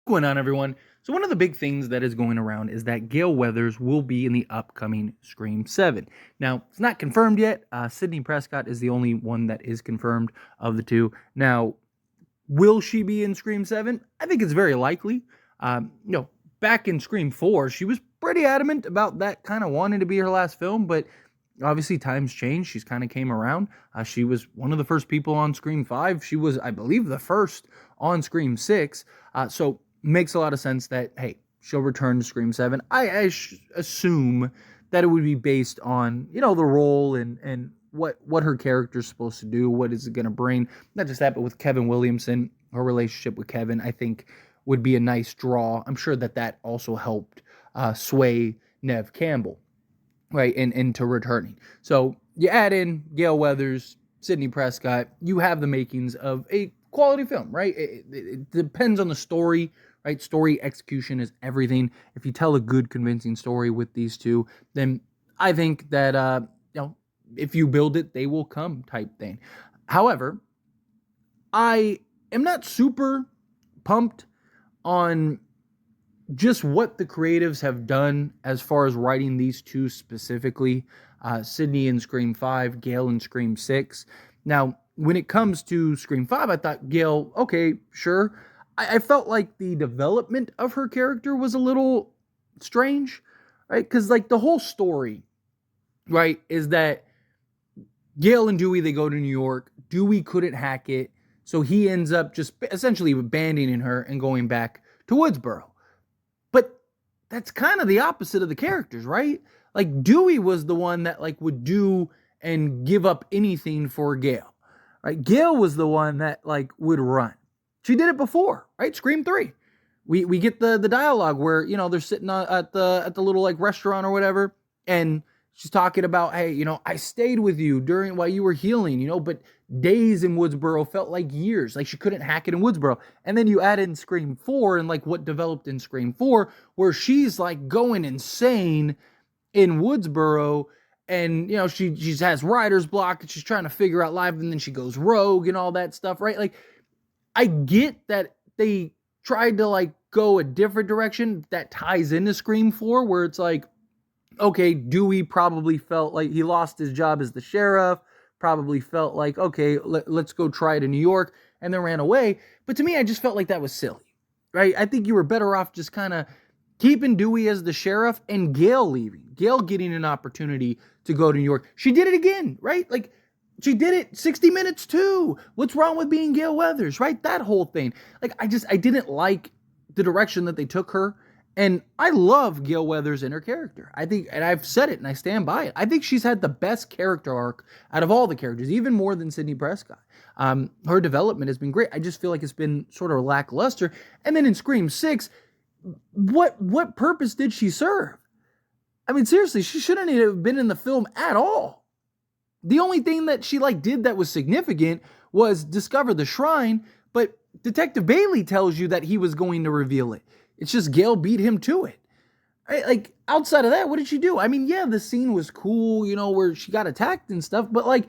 Going on, everyone? So one of the big things that is going around is that Gale Weathers will be in the upcoming Scream 7. Now, it's not confirmed yet. Sidney Prescott is the only one that is confirmed of the two. Now, will she be in Scream 7? I think it's very likely. Back in Scream 4, she was pretty adamant about that kind of wanting to be her last film, but obviously times changed. She's kind of came around. She was one of the first people on Scream 5. She was, I believe, the first on Scream 6. So makes a lot of sense that, hey, she'll return to Scream 7. I assume that it would be based on, the role and what her character's supposed to do, what is it going to bring. Not just that, but with Kevin Williamson, her relationship with Kevin, I think would be a nice draw. I'm sure that also helped sway Nev Campbell, right, into returning. So you add in Gale Weathers, Sidney Prescott, you have the makings of a quality film, right? It depends on the story, right? Story execution is everything. If you tell a good, convincing story with these two, then I think that, if you build it, they will come type thing. However, I am not super pumped on just what the creatives have done as far as writing these two specifically. Sidney in Scream 5, Gale in Scream 6. Now, when it comes to Scream 5, I thought Gale, okay, sure. I felt like the development of her character was a little strange, right? Because, the whole story, right, is that Gale and Dewey, they go to New York. Dewey couldn't hack it, so he ends up just essentially abandoning her and going back to Woodsboro. But that's kind of the opposite of the characters, right? Dewey was the one that would do and give up anything for Gale, right? Gale was the one that would run. She did it before, right? Scream 3. We get the dialogue where, they're sitting at the little restaurant or whatever, and she's talking about, hey, I stayed with you while you were healing, but days in Woodsboro felt like years. She couldn't hack it in Woodsboro. And then you add in Scream 4 and what developed in Scream 4, where she's going insane in Woodsboro, and she has writer's block and she's trying to figure out life, and then she goes rogue and all that stuff, right? I get that they tried to go a different direction that ties into Scream 4, where it's okay, Dewey probably felt like he lost his job as the sheriff, probably felt like, okay, let's go try it in New York, and then ran away. But to me, I just felt like that was silly, right? I think you were better off just kind of keeping Dewey as the sheriff and Gale leaving. Gale getting an opportunity to go to New York. She did it again, right? She did it 60 Minutes too. What's wrong with being Gale Weathers, right? That whole thing. I didn't like the direction that they took her. And I love Gale Weathers and her character. I think, and I've said it and I stand by it, I think she's had the best character arc out of all the characters, even more than Sidney Prescott. Her development has been great. I just feel like it's been sort of lackluster. And then in Scream 6, what purpose did she serve? I mean, seriously, she shouldn't have been in the film at all. The only thing that she did that was significant was discover the shrine, but Detective Bailey tells you that he was going to reveal it. It's just Gale beat him to it. Right? Outside of that, what did she do? I mean, yeah, the scene was cool, where she got attacked and stuff, but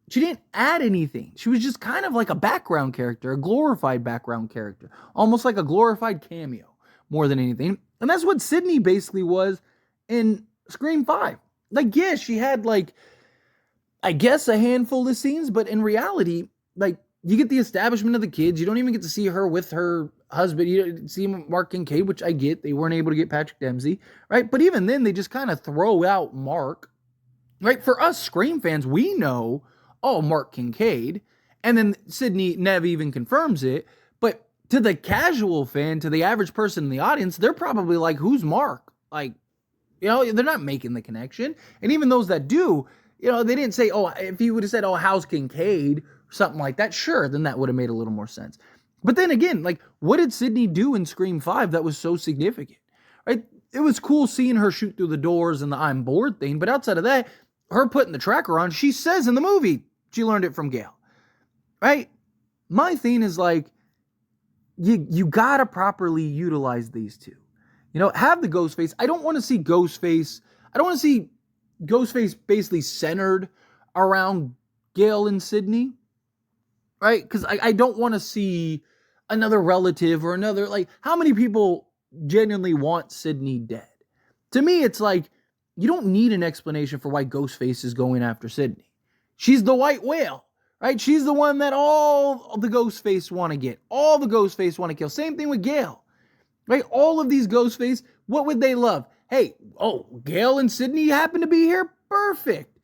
she didn't add anything. She was just kind of like a background character, a glorified background character, almost like a glorified cameo more than anything. And that's what Sidney basically was in Scream 5. Yeah, she had I guess a handful of scenes, but in reality, you get the establishment of the kids. You don't even get to see her with her husband. You see Mark Kincaid, which I get. They weren't able to get Patrick Dempsey, right? But even then, they just kind of throw out Mark, right? For us Scream fans, we know, oh, Mark Kincaid. And then Sidney Nev even confirms it. But to the casual fan, to the average person in the audience, they're probably like, who's Mark? They're not making the connection. And even those that do, they didn't say, oh, if he would have said, oh, how's Kincaid? Something like that, sure, then that would have made a little more sense. But then again, what did Sidney do in Scream 5 that was so significant, right? It was cool seeing her shoot through the doors and the I'm bored thing, but outside of that, her putting the tracker on, she says in the movie she learned it from Gale, right? My thing is you gotta properly utilize these two. Have the Ghostface. I don't want to see Ghostface. I don't want to see Ghostface basically centered around Gale and Sidney, right? Because I don't want to see another relative or another, like, how many people genuinely want Sidney dead? To me, it's like, you don't need an explanation for why Ghostface is going after Sidney. She's the white whale, right? She's the one that all the Ghostface want to get. All the Ghostface want to kill. Same thing with Gale, right? All of these Ghostface, what would they love? Hey, Gale and Sidney happen to be here? Perfect.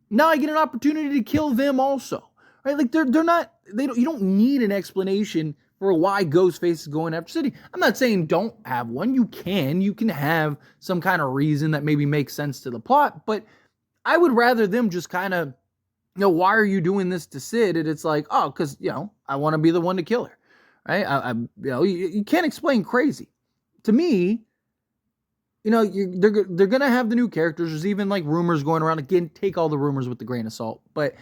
Now I get an opportunity to kill them also, right? Like, they're not, you don't need an explanation for why Ghostface is going after Sidney. I'm not saying don't have one. You can have some kind of reason that maybe makes sense to the plot, but I would rather them just kind of, why are you doing this to Sid? And it's like, because, I want to be the one to kill her, right? You can't explain crazy. To me, they're going to have the new characters. There's even like rumors going around. Again, take all the rumors with a grain of salt, but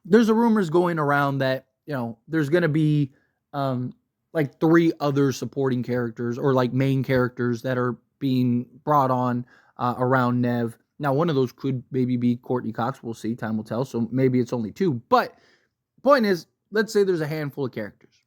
there's rumors going around that, there's going to be, like 3 other supporting characters or like main characters that are being brought on around Nev. Now, one of those could maybe be Courtney Cox. We'll see. Time will tell. So maybe it's only 2. But point is, let's say there's a handful of characters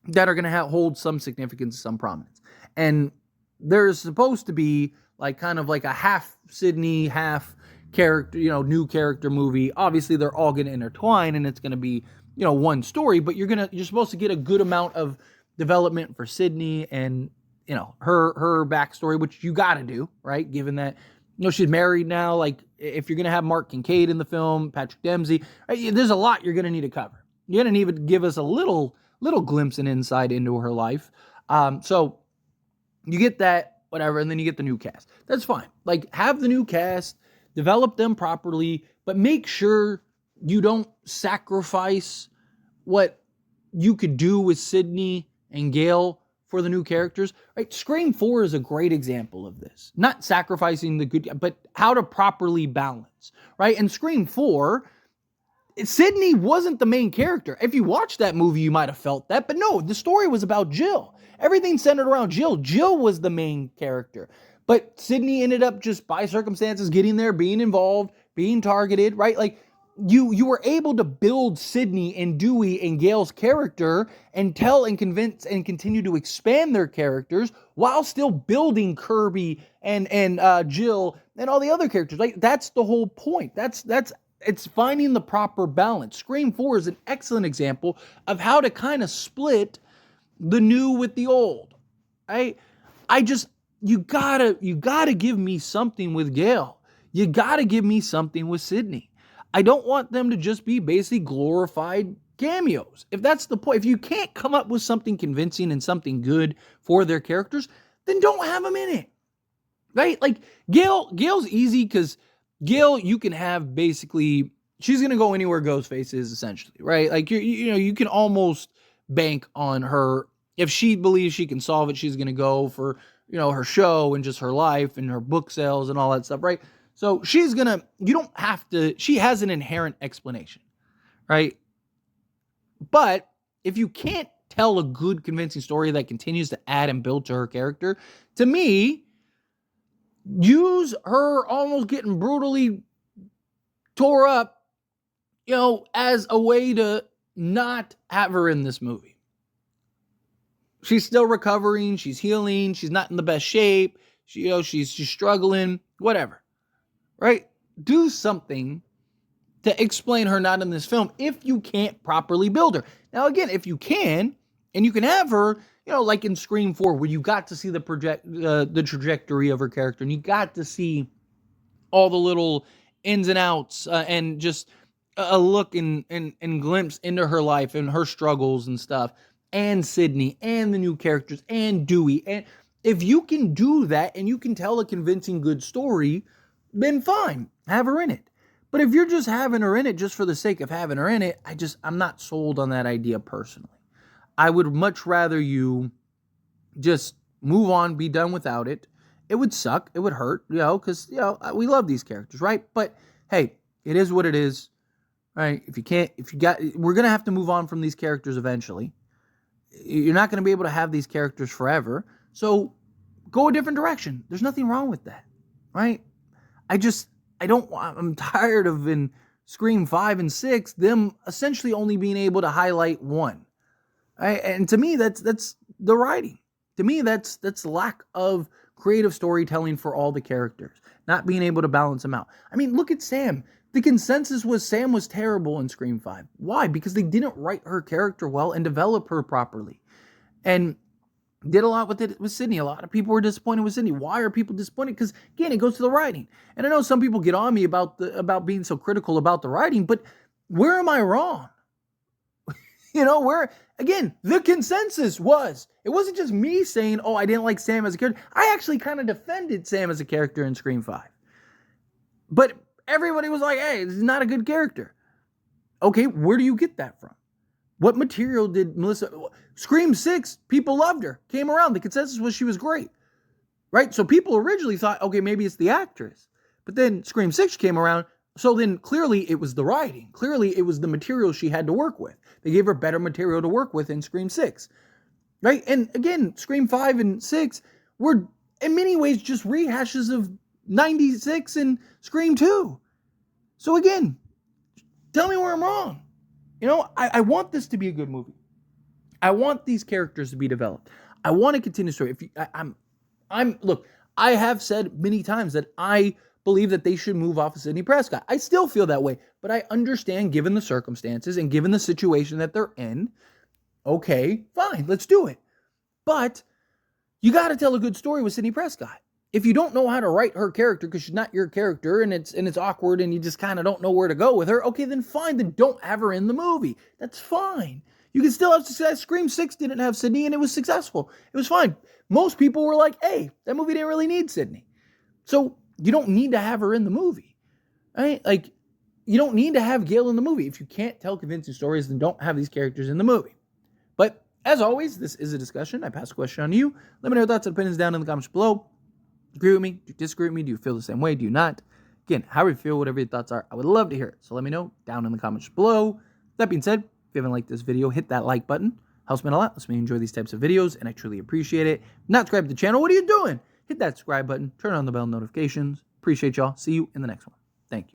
that are going to hold some significance, some prominence. And there's supposed to be like kind of like a half Sidney, half character, new character movie. Obviously, they're all going to intertwine and it's going to be, one story, but you're supposed to get a good amount of development for Sidney and, her backstory, which you got to do, right? Given that, she's married now. Like, if you're going to have Mark Kincaid in the film, Patrick Dempsey, right, there's a lot you're going to need to cover. You're going to need to give us a little glimpse and insight into her life. So you get that, whatever, and then you get the new cast. That's fine. Like, have the new cast, develop them properly, but make sure you don't sacrifice what you could do with Sidney and Gale for the new characters, right? Scream 4 is a great example of this. Not sacrificing the good, but how to properly balance, right? In Scream 4, Sidney wasn't the main character. If you watched that movie, you might have felt that, but no, the story was about Jill. Everything centered around Jill. Jill was the main character. But Sidney ended up just by circumstances getting there, being involved, being targeted, right? Like, you were able to build Sidney and Dewey and Gale's character and tell and convince and continue to expand their characters while still building Kirby and Jill and all the other characters. Like, that's the whole point. It's finding the proper balance. Scream 4 is an excellent example of how to kind of split the new with the old. You gotta give me something with Gale. You gotta give me something with Sidney. I don't want them to just be basically glorified cameos. If that's the point, if you can't come up with something convincing and something good for their characters, then don't have them in it. Right? Like, Gale's easy because Gale, you can have basically, she's going to go anywhere Ghostface is, essentially, right? Like, you can almost bank on her. If she believes she can solve it, she's going to go for, her show and just her life and her book sales and all that stuff, right? So you don't have to, she has an inherent explanation, right? But if you can't tell a good, convincing story that continues to add and build to her character, to me, use her almost getting brutally tore up, as a way to not have her in this movie. She's still recovering. She's healing. She's not in the best shape. She's struggling, whatever. Right? Do something to explain her not in this film if you can't properly build her. Now, again, if you can, and you can have her, like in Scream 4, where you got to see the trajectory of her character, and you got to see all the little ins and outs, and just a look and glimpse into her life and her struggles and stuff, and Sidney, and the new characters, and Dewey. And if you can do that, and you can tell a convincing, good story, then fine, have her in it. But if you're just having her in it just for the sake of having her in it, I'm not sold on that idea personally. I would much rather you just move on, be done without it. It would suck. It would hurt, because, we love these characters, right? But hey, it is what it is, right? We're going to have to move on from these characters eventually. You're not going to be able to have these characters forever. So go a different direction. There's nothing wrong with that, right? I'm tired of in Scream 5 and 6, them essentially only being able to highlight one. And to me, that's the writing. To me, that's lack of creative storytelling for all the characters, not being able to balance them out. I mean, look at Sam. The consensus was Sam was terrible in Scream 5. Why? Because they didn't write her character well and develop her properly. And did a lot with it with Sidney. A lot of people were disappointed with Sidney. Why are people disappointed? Because again, it goes to the writing. And I know some people get on me about being so critical about the writing, but where am I wrong? Where again, the consensus was it wasn't just me saying, "Oh, I didn't like Sam as a character." I actually kind of defended Sam as a character in Scream 5. But everybody was like, "Hey, this is not a good character." Okay, where do you get that from? What material did Melissa... Scream 6, people loved her, came around. The consensus was she was great, right? So people originally thought, okay, maybe it's the actress. But then Scream 6 came around, so then clearly it was the writing. Clearly it was the material she had to work with. They gave her better material to work with in Scream 6, right? And again, Scream 5 and 6 were in many ways just rehashes of 96 and Scream 2. So again, tell me where I'm wrong. I want this to be a good movie. I want these characters to be developed. I want to continue the story. Look, I have said many times that I believe that they should move off of Sidney Prescott. I still feel that way, but I understand given the circumstances and given the situation that they're in, okay, fine, let's do it. But you got to tell a good story with Sidney Prescott. If you don't know how to write her character because she's not your character and it's awkward and you just kind of don't know where to go with her, okay, then fine, then don't have her in the movie. That's fine. You can still have success. Scream 6 didn't have Sidney and it was successful. It was fine. Most people were like, hey, that movie didn't really need Sidney. So you don't need to have her in the movie. Right? Like, you don't need to have Gale in the movie. If you can't tell convincing stories, then don't have these characters in the movie. But as always, this is a discussion. I pass a question on to you. Let me know your thoughts and opinions down in the comments below. Agree with me? Do you disagree with me? Do you feel the same way? Do you not? Again, however you feel, whatever your thoughts are, I would love to hear it. So let me know down in the comments below. That being said, if you haven't liked this video, hit that like button. Helps me a lot. Lets me enjoy these types of videos, and I truly appreciate it. Not subscribed to the channel. What are you doing? Hit that subscribe button. Turn on the bell notifications. Appreciate y'all. See you in the next one. Thank you.